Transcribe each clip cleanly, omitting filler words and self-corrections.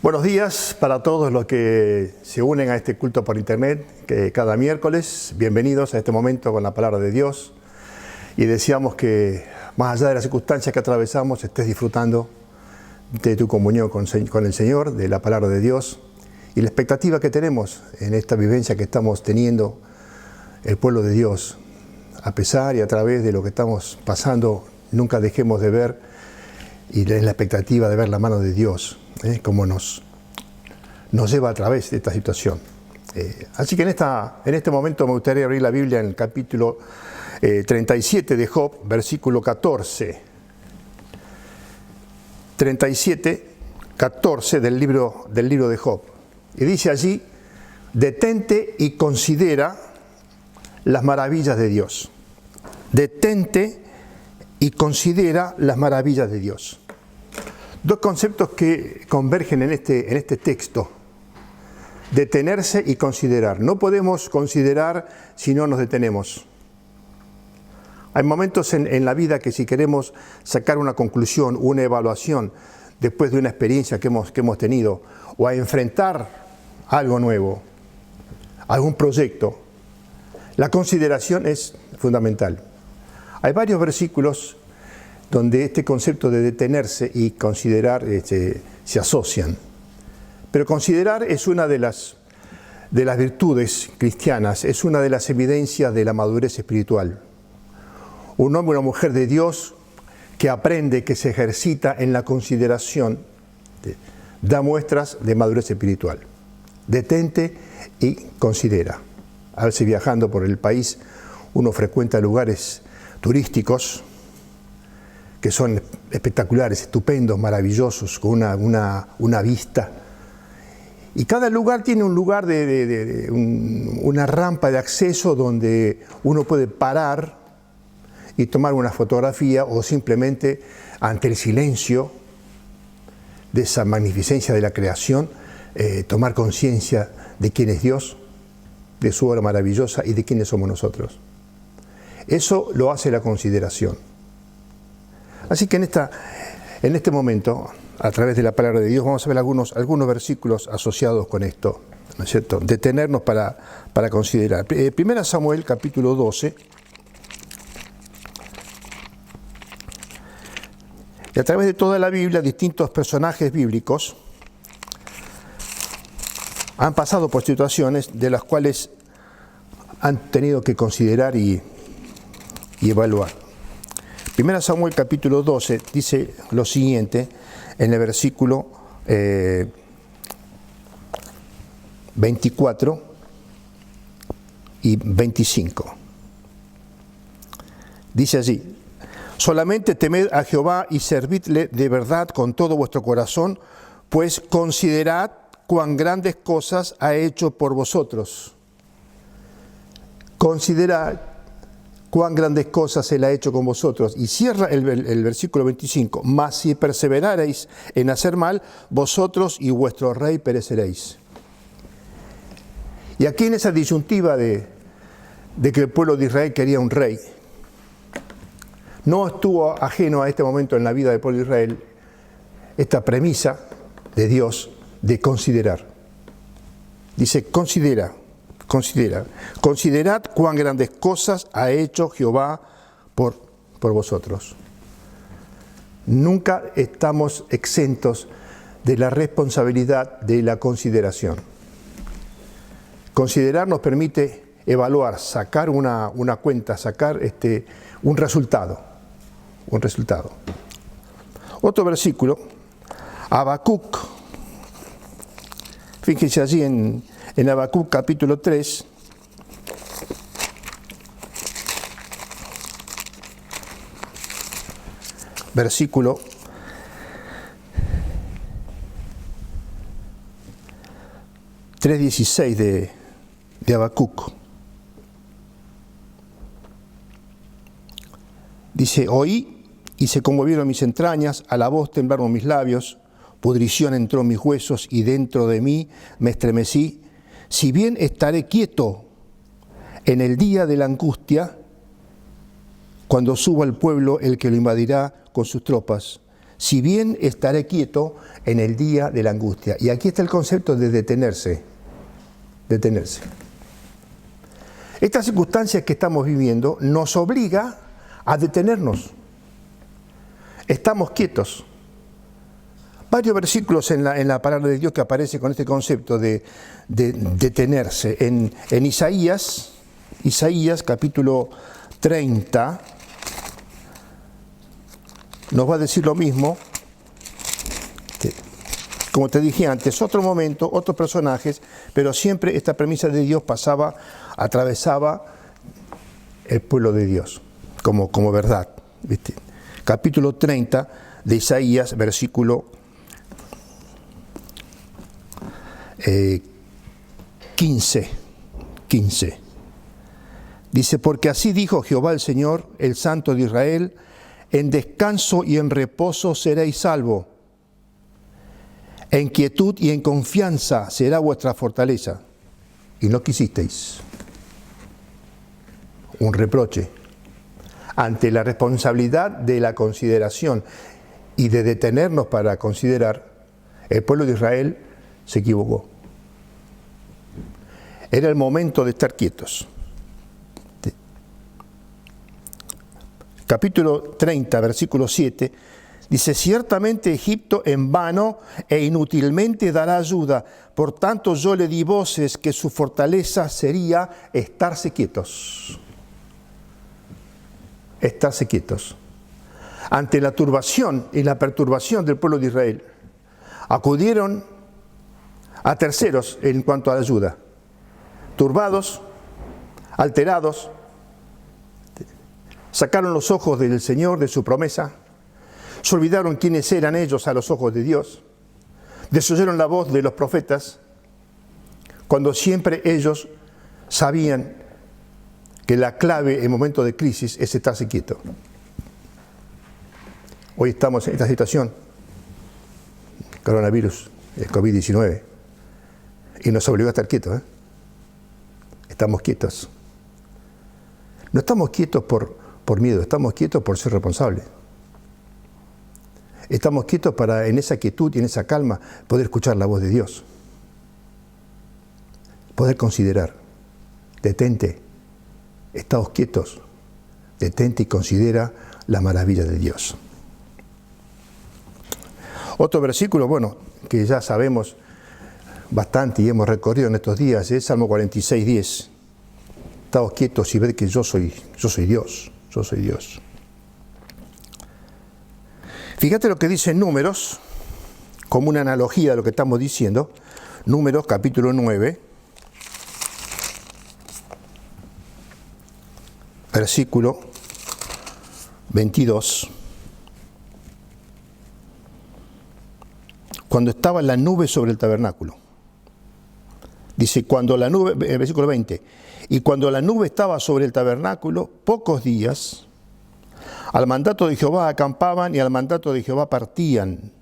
Buenos días para todos los que se unen a este culto por internet, que cada miércoles. Bienvenidos a este momento con la palabra de Dios. Y deseamos que, más allá de las circunstancias que atravesamos, estés disfrutando de tu comunión con el Señor, de la palabra de Dios y la expectativa que tenemos en esta vivencia que estamos teniendo el pueblo de Dios. A pesar y a través de lo que estamos pasando, nunca dejemos de ver y en la expectativa de ver la mano de Dios, cómo nos lleva a través de esta situación. Así que en este momento me gustaría abrir la Biblia en el capítulo 37 de Job, versículo 14. 37, 14 del libro de Job. Y dice allí: detente y considera las maravillas de Dios. Detente y considera las maravillas de Dios. Dos conceptos que convergen en este texto. Detenerse y considerar. No podemos considerar si no nos detenemos. Hay momentos en la vida que si queremos sacar una conclusión, una evaluación, después de una experiencia que hemos tenido, o a enfrentar algo nuevo, algún proyecto, la consideración es fundamental. Hay varios versículos donde este concepto de detenerse y considerar se asocian. Pero considerar es una de las virtudes cristianas, es una de las evidencias de la madurez espiritual. Un hombre o una mujer de Dios que aprende, que se ejercita en la consideración, da muestras de madurez espiritual. Detente y considera. A veces viajando por el país uno frecuenta lugares turísticos que son espectaculares, estupendos, maravillosos, con una vista. Y cada lugar tiene un lugar una rampa de acceso donde uno puede parar y tomar una fotografía o simplemente ante el silencio de esa magnificencia de la creación, tomar conciencia de quién es Dios, de su obra maravillosa y de quiénes somos nosotros. Eso lo hace la consideración. Así que en este momento, a través de la palabra de Dios, vamos a ver algunos versículos asociados con esto, ¿no es cierto? Detenernos para considerar. 1 Samuel, capítulo 12. Y a través de toda la Biblia, distintos personajes bíblicos han pasado por situaciones de las cuales han tenido que considerar y evaluar. 1 Samuel capítulo 12 dice lo siguiente en el versículo 24 y 25. Dice allí: solamente temed a Jehová y servidle de verdad con todo vuestro corazón, pues considerad cuán grandes cosas ha hecho por vosotros. Considerad cuán grandes cosas Él ha hecho con vosotros. Y cierra el versículo 25. Mas si perseverareis en hacer mal, vosotros y vuestro rey pereceréis. Y aquí en esa disyuntiva de que el pueblo de Israel quería un rey, no estuvo ajeno a este momento en la vida del pueblo de Israel esta premisa de Dios de considerar. Dice: considerad cuán grandes cosas ha hecho Jehová por vosotros. Nunca estamos exentos de la responsabilidad de la consideración. Considerar nos permite evaluar, sacar una cuenta, sacar un resultado. Otro versículo, Habacuc. Fíjense allí en Habacuc capítulo 3, versículo 3:16 de Habacuc. Dice: oí y se conmovieron mis entrañas, a la voz temblaron mis labios, pudrición entró en mis huesos y dentro de mí me estremecí. Si bien estaré quieto en el día de la angustia, cuando suba al pueblo el que lo invadirá con sus tropas, si bien estaré quieto en el día de la angustia. Y aquí está el concepto de detenerse. Detenerse. Estas circunstancias que estamos viviendo nos obliga a detenernos. Estamos quietos. Varios versículos en la palabra de Dios que aparece con este concepto de detenerse. En Isaías capítulo 30, nos va a decir lo mismo. Como te dije antes, otro momento, otros personajes, pero siempre esta premisa de Dios atravesaba el pueblo de Dios como verdad. ¿Viste? Capítulo 30 de Isaías, versículo 15. Dice, porque así dijo Jehová el Señor, el Santo de Israel, en descanso y en reposo seréis salvos. En quietud y en confianza será vuestra fortaleza. Y no quisisteis. Un reproche ante la responsabilidad de la consideración y de detenernos para considerar. El pueblo de Israel se equivocó. Era el momento de estar quietos. Capítulo 30, versículo 7, dice, ciertamente Egipto en vano e inútilmente dará ayuda, por tanto yo le di voces que su fortaleza sería estarse quietos. Estarse quietos. Ante la turbación y la perturbación del pueblo de Israel, acudieron a terceros en cuanto a la ayuda. Turbados, alterados, sacaron los ojos del Señor, de su promesa, se olvidaron quiénes eran ellos a los ojos de Dios, desoyeron la voz de los profetas, cuando siempre ellos sabían que la clave en momentos de crisis es estarse quieto. Hoy estamos en esta situación, coronavirus, el COVID-19, y nos obligó a estar quietos. Estamos quietos. No estamos quietos por miedo, estamos quietos por ser responsables. Estamos quietos para, en esa quietud y en esa calma, poder escuchar la voz de Dios. Poder considerar. Detente. Estaos quietos. Detente y considera la maravilla de Dios. Otro versículo, bueno, que ya sabemos bastante y hemos recorrido en estos días, es Salmo 46, 10. Estaos quietos y ved que yo soy Dios. Yo soy Dios. Fíjate lo que dice Números, como una analogía de lo que estamos diciendo. Números, capítulo 9, versículo 22. Cuando estaba la nube sobre el tabernáculo. Dice, cuando la nube, versículo 20, y cuando la nube estaba sobre el tabernáculo, pocos días, al mandato de Jehová acampaban y al mandato de Jehová partían.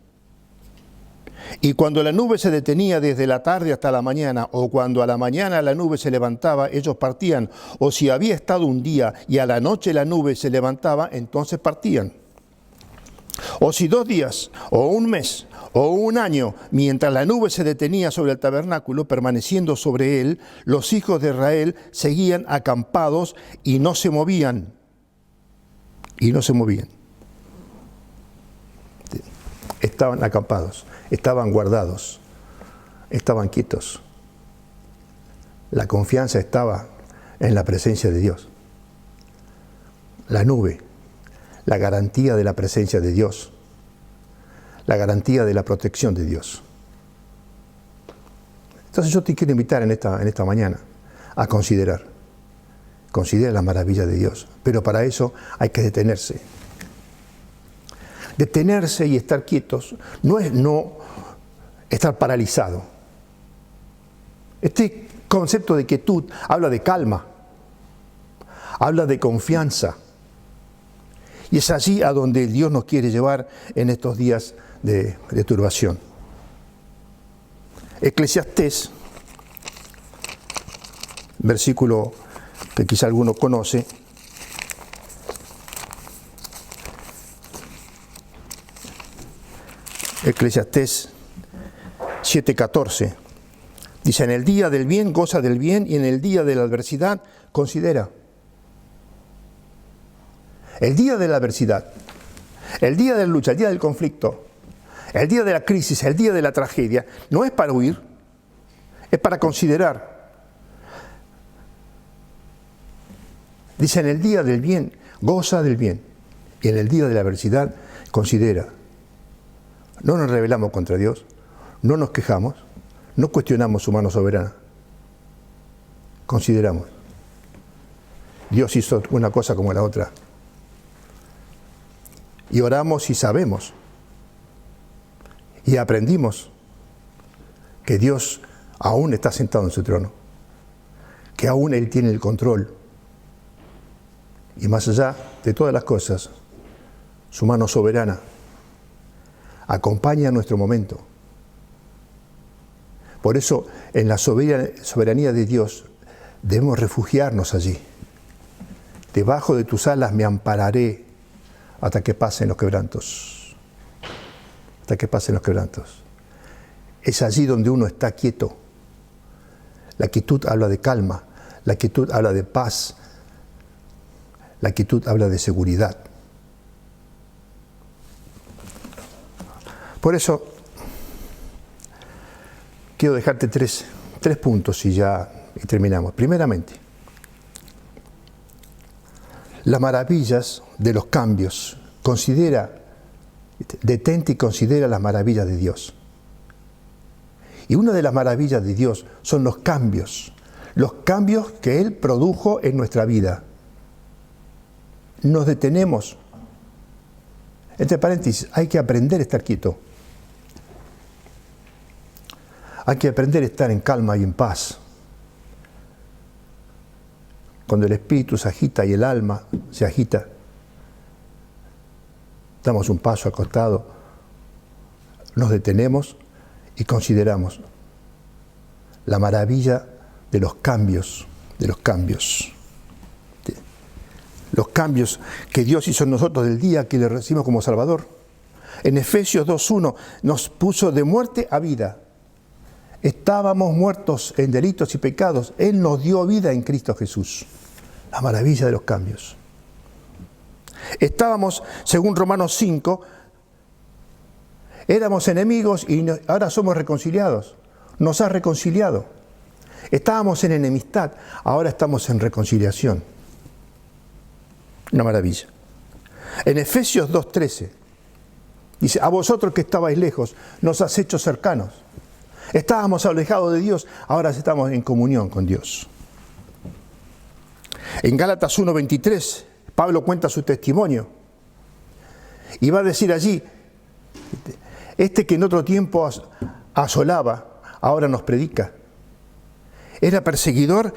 Y cuando la nube se detenía desde la tarde hasta la mañana, o cuando a la mañana la nube se levantaba, ellos partían. O si había estado un día y a la noche la nube se levantaba, entonces partían. O si 2 días, o un mes, o un año, mientras la nube se detenía sobre el tabernáculo, permaneciendo sobre él, los hijos de Israel seguían acampados y no se movían. Y no se movían. Estaban acampados, estaban guardados, estaban quietos. La confianza estaba en la presencia de Dios. La nube, la garantía de la presencia de Dios, la garantía de la protección de Dios. Entonces yo te quiero invitar en esta mañana a considera la maravilla de Dios, pero para eso hay que detenerse. Detenerse y estar quietos no es no estar paralizado. Este concepto de quietud habla de calma, habla de confianza. Y es allí a donde Dios nos quiere llevar en estos días de turbación. Eclesiastés, versículo que quizá alguno conoce, Eclesiastés 7:14. Dice, en el día del bien goza del bien y en el día de la adversidad considera. El día de la adversidad, el día de la lucha, el día del conflicto, el día de la crisis, el día de la tragedia, no es para huir, es para considerar. Dice, en el día del bien goza del bien y en el día de la adversidad considera. No nos rebelamos contra Dios, no nos quejamos, no cuestionamos su mano soberana. Consideramos. Dios hizo una cosa como la otra. Y oramos y sabemos. Y aprendimos que Dios aún está sentado en su trono. Que aún Él tiene el control. Y más allá de todas las cosas, su mano soberana acompaña nuestro momento. Por eso, en la soberanía de Dios, debemos refugiarnos allí. Debajo de tus alas me ampararé hasta que pasen los quebrantos. Hasta que pasen los quebrantos. Es allí donde uno está quieto. La quietud habla de calma, la quietud habla de paz, la quietud habla de seguridad. Por eso, quiero dejarte tres puntos y terminamos. Primeramente, las maravillas de los cambios. Detente y considera las maravillas de Dios. Y una de las maravillas de Dios son los cambios que Él produjo en nuestra vida. Nos detenemos. Entre paréntesis, hay que aprender a estar quieto. Hay que aprender a estar en calma y en paz. Cuando el espíritu se agita y el alma se agita, damos un paso al costado, nos detenemos y consideramos la maravilla de los cambios, Los cambios que Dios hizo en nosotros del día que le recibimos como Salvador. En Efesios 2:1 nos puso de muerte a vida. Estábamos muertos en delitos y pecados. Él nos dio vida en Cristo Jesús. La maravilla de los cambios. Estábamos, según Romanos 5, éramos enemigos y ahora somos reconciliados. Nos ha reconciliado. Estábamos en enemistad, ahora estamos en reconciliación. Una maravilla. En Efesios 2:13 dice, a vosotros que estabais lejos, nos has hecho cercanos. Estábamos alejados de Dios, ahora estamos en comunión con Dios. En Gálatas 1:23, Pablo cuenta su testimonio. Y va a decir allí, este que en otro tiempo asolaba, ahora nos predica. Era perseguidor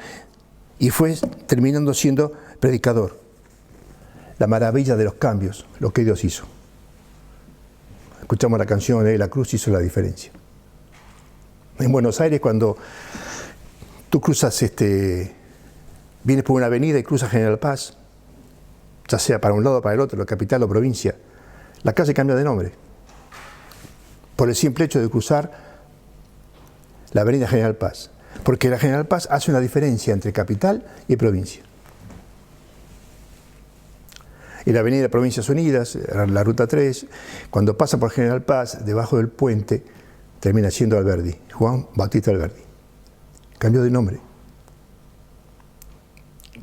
y fue terminando siendo predicador. La maravilla de los cambios, lo que Dios hizo. Escuchamos la canción de La cruz hizo la diferencia. En Buenos Aires, cuando tú cruzas, vienes por una avenida y cruzas General Paz, ya sea para un lado o para el otro, la capital o provincia, la calle cambia de nombre. Por el simple hecho de cruzar la avenida General Paz. Porque la General Paz hace una diferencia entre capital y provincia. Y la avenida Provincias Unidas, la ruta 3, cuando pasa por General Paz, debajo del puente, termina siendo Alberdi, Juan Bautista Alberdi. Cambió de nombre.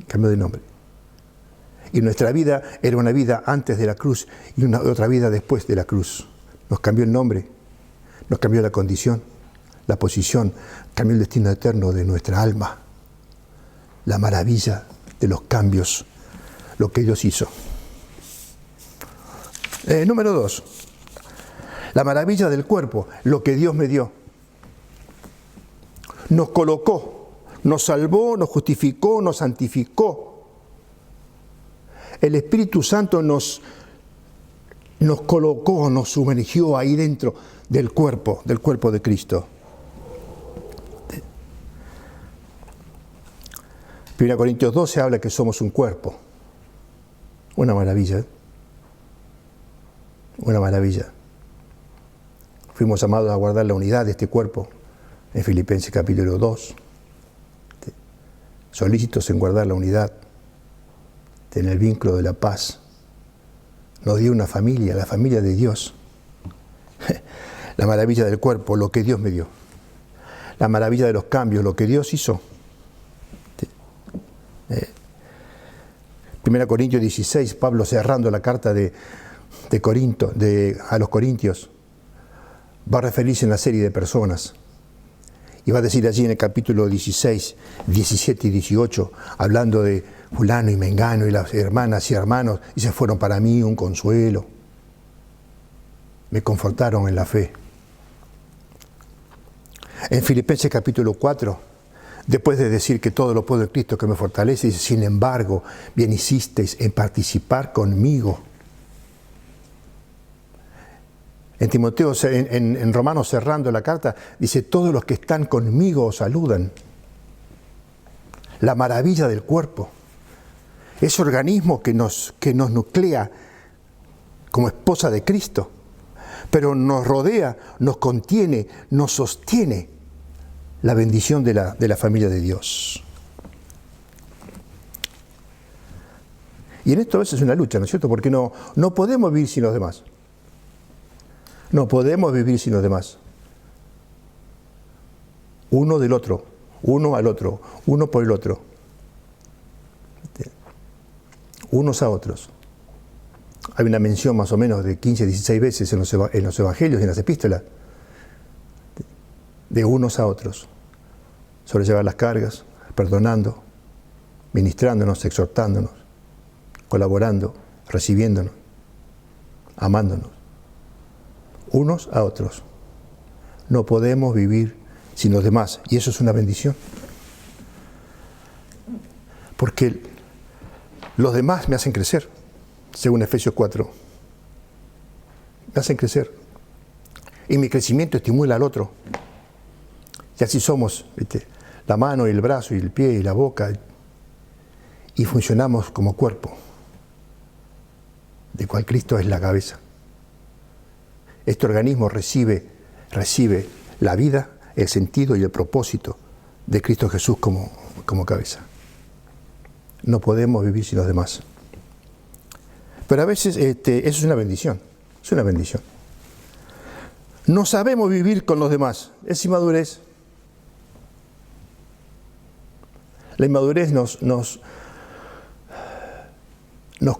Cambió de nombre. Y nuestra vida era una vida antes de la cruz y otra vida después de la cruz. Nos cambió el nombre, nos cambió la condición, la posición, cambió el destino eterno de nuestra alma. La maravilla de los cambios, lo que Dios hizo. Número 2. La maravilla del cuerpo, lo que Dios me dio. Nos colocó, nos salvó, nos justificó, nos santificó. El Espíritu Santo nos colocó, nos sumergió ahí dentro del cuerpo de Cristo. 1 Corintios 12 habla que somos un cuerpo. Una maravilla. Una maravilla. Fuimos llamados a guardar la unidad de este cuerpo en Filipenses capítulo 2. Solícitos en guardar la unidad, en el vínculo de la paz. Nos dio una familia, la familia de Dios. La maravilla del cuerpo, lo que Dios me dio. La maravilla de los cambios, lo que Dios hizo. 1 Corintios 16, Pablo cerrando la carta a los Corintios, va a referirse a una serie de personas. Y va a decir allí en el capítulo 16, 17 y 18, hablando de fulano y mengano y las hermanas y hermanos, y se fueron para mí un consuelo. Me confortaron en la fe. En Filipenses capítulo 4, después de decir que todo lo puedo en Cristo que me fortalece, dice, sin embargo, bien hicisteis en participar conmigo. En Timoteo, en Romanos, cerrando la carta, dice, todos los que están conmigo os saludan. La maravilla del cuerpo. Ese organismo que nos nuclea como esposa de Cristo, pero nos rodea, nos contiene, nos sostiene la bendición de la familia de Dios. Y en esto a veces es una lucha, ¿no es cierto? Porque no podemos vivir sin los demás. No podemos vivir sin los demás. Uno del otro, uno al otro, uno por el otro. Unos a otros. Hay una mención más o menos de 15, 16 veces en los evangelios y en las epístolas. De unos a otros. Sobrellevar las cargas, perdonando, ministrándonos, exhortándonos, colaborando, recibiéndonos, amándonos. Unos a otros. No podemos vivir sin los demás. Y eso es una bendición. Porque los demás me hacen crecer, según Efesios 4. Me hacen crecer. Y mi crecimiento estimula al otro. Y así somos, ¿viste? La mano y el brazo y el pie y la boca. Y funcionamos como cuerpo, de cual Cristo es la cabeza. Este organismo recibe la vida, el sentido y el propósito de Cristo Jesús como cabeza. No podemos vivir sin los demás. Pero a veces eso es una bendición. Es una bendición. No sabemos vivir con los demás. Es inmadurez. La inmadurez nos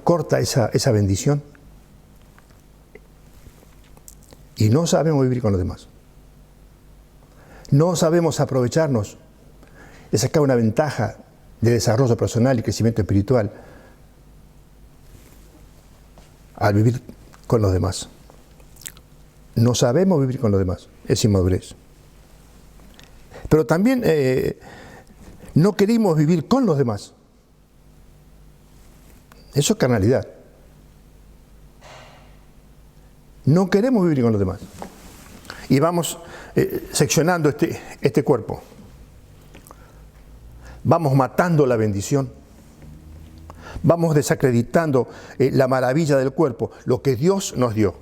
corta esa bendición. Y no sabemos vivir con los demás. No sabemos aprovecharnos de sacar una ventaja de desarrollo personal y crecimiento espiritual al vivir con los demás. No sabemos vivir con los demás. Es inmadurez. Pero también no queremos vivir con los demás. Eso es carnalidad. No queremos vivir con los demás. Y vamos seccionando este cuerpo. Vamos matando la bendición. Vamos desacreditando la maravilla del cuerpo, lo que Dios nos dio.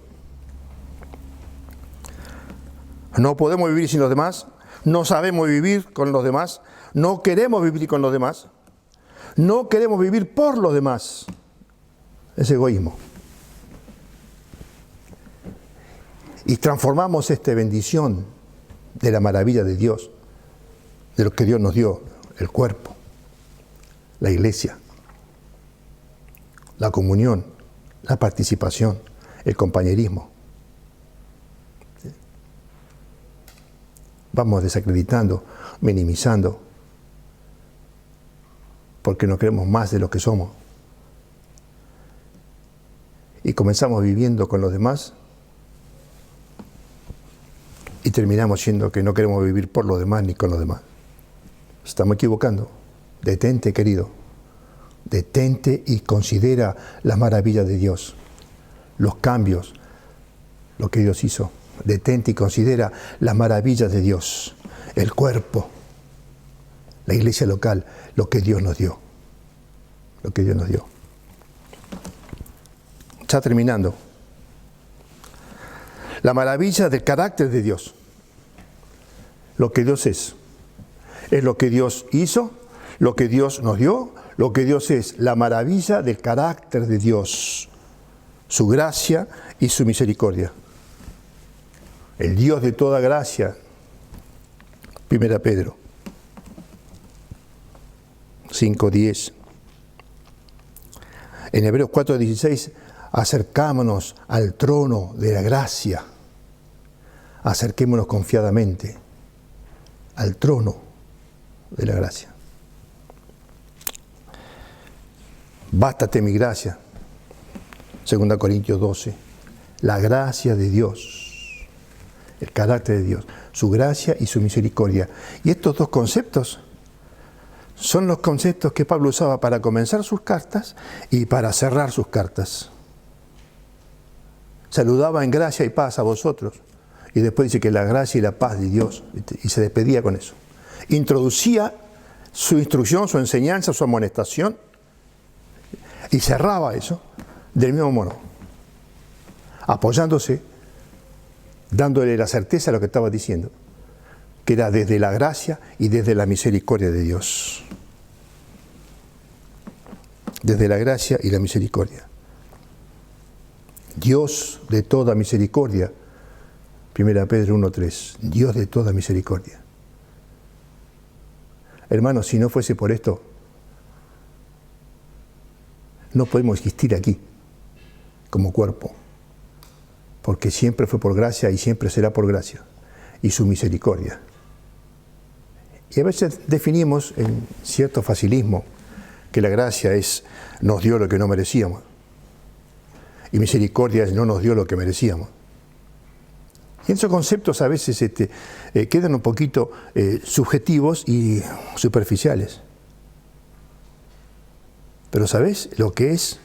No podemos vivir sin los demás. No sabemos vivir con los demás. No queremos vivir con los demás. No queremos vivir por los demás. Es egoísmo. Y transformamos esta bendición de la maravilla de Dios, de lo que Dios nos dio, el cuerpo, la iglesia, la comunión, la participación, el compañerismo. Vamos desacreditando, minimizando, porque no queremos más de lo que somos. Y comenzamos viviendo con los demás y terminamos siendo que no queremos vivir por los demás ni con los demás. Estamos equivocando. Detente, querido. Detente y considera las maravillas de Dios, los cambios, lo que Dios hizo. Detente y considera las maravillas de Dios, el cuerpo, la iglesia local, lo que Dios nos dio. Lo que Dios nos dio. Ya terminando. la maravilla del carácter de Dios. Lo que Dios es lo que Dios hizo, lo que Dios nos dio, lo que Dios es, la maravilla del carácter de Dios, su gracia y su misericordia. El Dios de toda gracia, 1 Pedro 5:10. En Hebreos 4:16, acercámonos al trono de la gracia. Acerquémonos confiadamente al trono de la gracia. Bástate mi gracia. 2 Corintios 12. La gracia de Dios, el carácter de Dios, su gracia y su misericordia. Y estos dos conceptos son los conceptos que Pablo usaba para comenzar sus cartas y para cerrar sus cartas. Saludaba en gracia y paz a vosotros. Y después dice que la gracia y la paz de Dios, y se despedía con eso. Introducía su instrucción, su enseñanza, su amonestación, y cerraba eso del mismo modo, apoyándose, dándole la certeza a lo que estaba diciendo, que era desde la gracia y desde la misericordia de Dios. Desde la gracia y la misericordia. Dios de toda misericordia, 1 Pedro 1:3, Dios de toda misericordia. Hermanos, si no fuese por esto, no podemos existir aquí como cuerpo, porque siempre fue por gracia y siempre será por gracia y su misericordia. Y a veces definimos en cierto facilismo que la gracia nos dio lo que no merecíamos y misericordia no nos dio lo que merecíamos. Y esos conceptos a veces quedan un poquito subjetivos y superficiales. Pero ¿sabes lo que es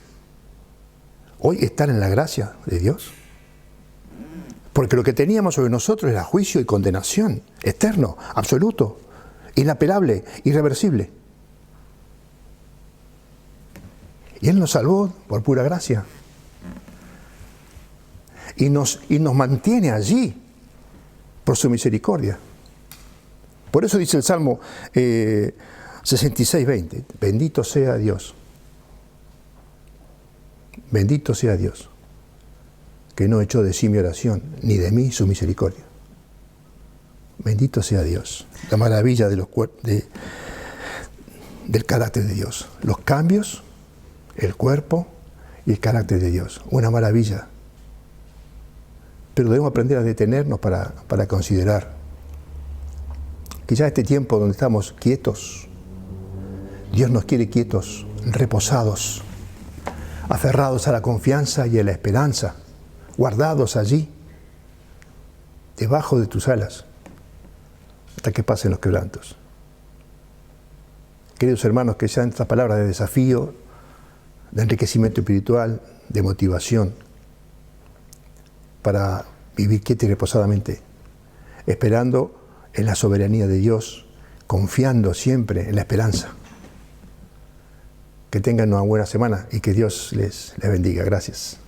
hoy estar en la gracia de Dios? Porque lo que teníamos sobre nosotros era juicio y condenación, eterno, absoluto, inapelable, irreversible. Y Él nos salvó por pura gracia. Y nos mantiene allí por su misericordia. Por eso dice el Salmo 66:20, bendito sea Dios. Bendito sea Dios, que no echó de sí mi oración, ni de mí su misericordia. Bendito sea Dios, la maravilla del carácter de Dios. Los cambios, el cuerpo y el carácter de Dios. Una maravilla. Pero debemos aprender a detenernos para considerar que ya este tiempo donde estamos quietos, Dios nos quiere quietos, reposados, aferrados a la confianza y a la esperanza, guardados allí, debajo de tus alas, hasta que pasen los quebrantos. Queridos hermanos, que sean estas palabras de desafío, de enriquecimiento espiritual, de motivación, para vivir quieta y reposadamente, esperando en la soberanía de Dios, confiando siempre en la esperanza. Que tengan una buena semana y que Dios les bendiga. Gracias.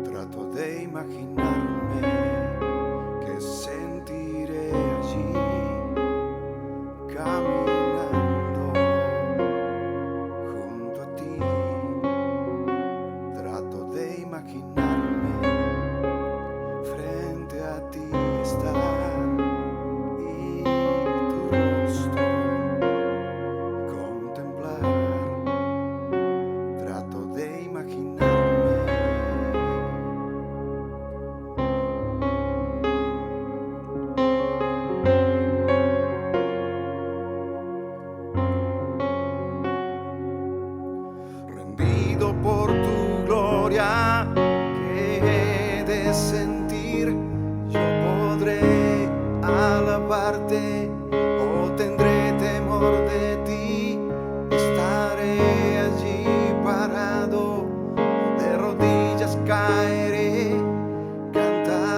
Trato de imaginarme qué sentiré allí, caminando junto a ti. Trato de imaginarme frente a ti estar y tu rostro contemplar. Trato de imaginarme rendido por tu gloria, que he de sentir yo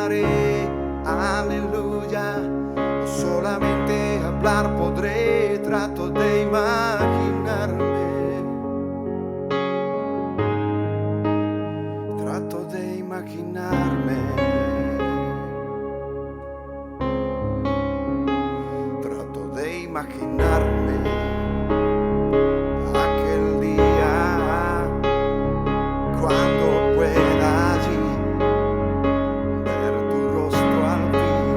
cantaré, aleluya. Solamente hablar podré, trato de imaginarme. Trato de imaginarme. Trato de imaginarme aquel día cuando pueda allí ver tu rostro al fin.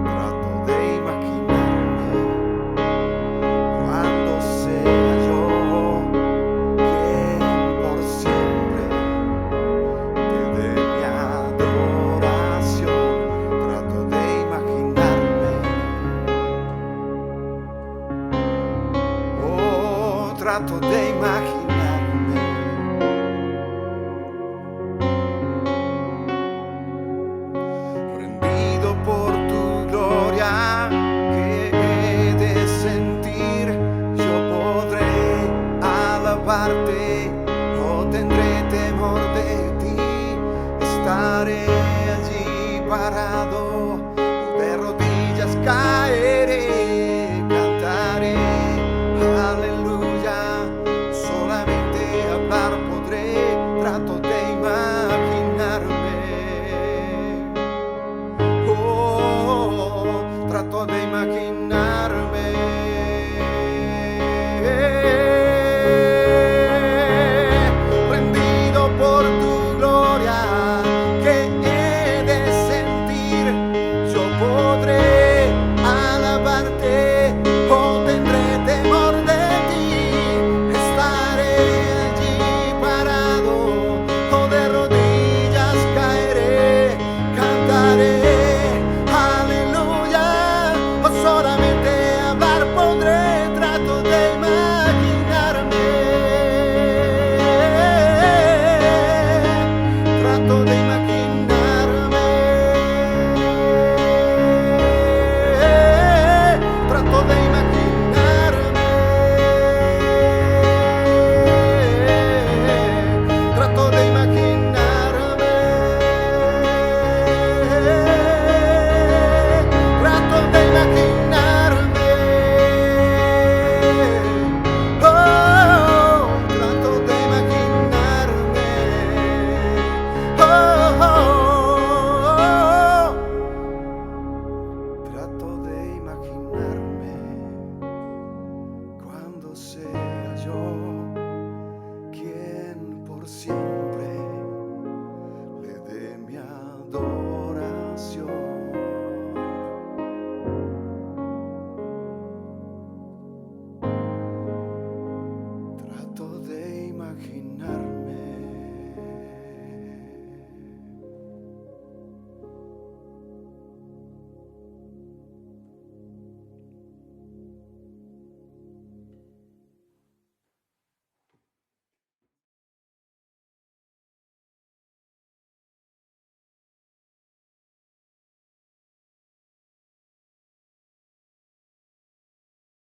Trato de imaginarme cuando sea yo quien por siempre te dé mi adoración. Trato de imaginarme. Oh, trato de imaginarme. Rendido por tu gloria, que he de sentir, yo podré alabarte, no tendré temor de ti, estaré allí parado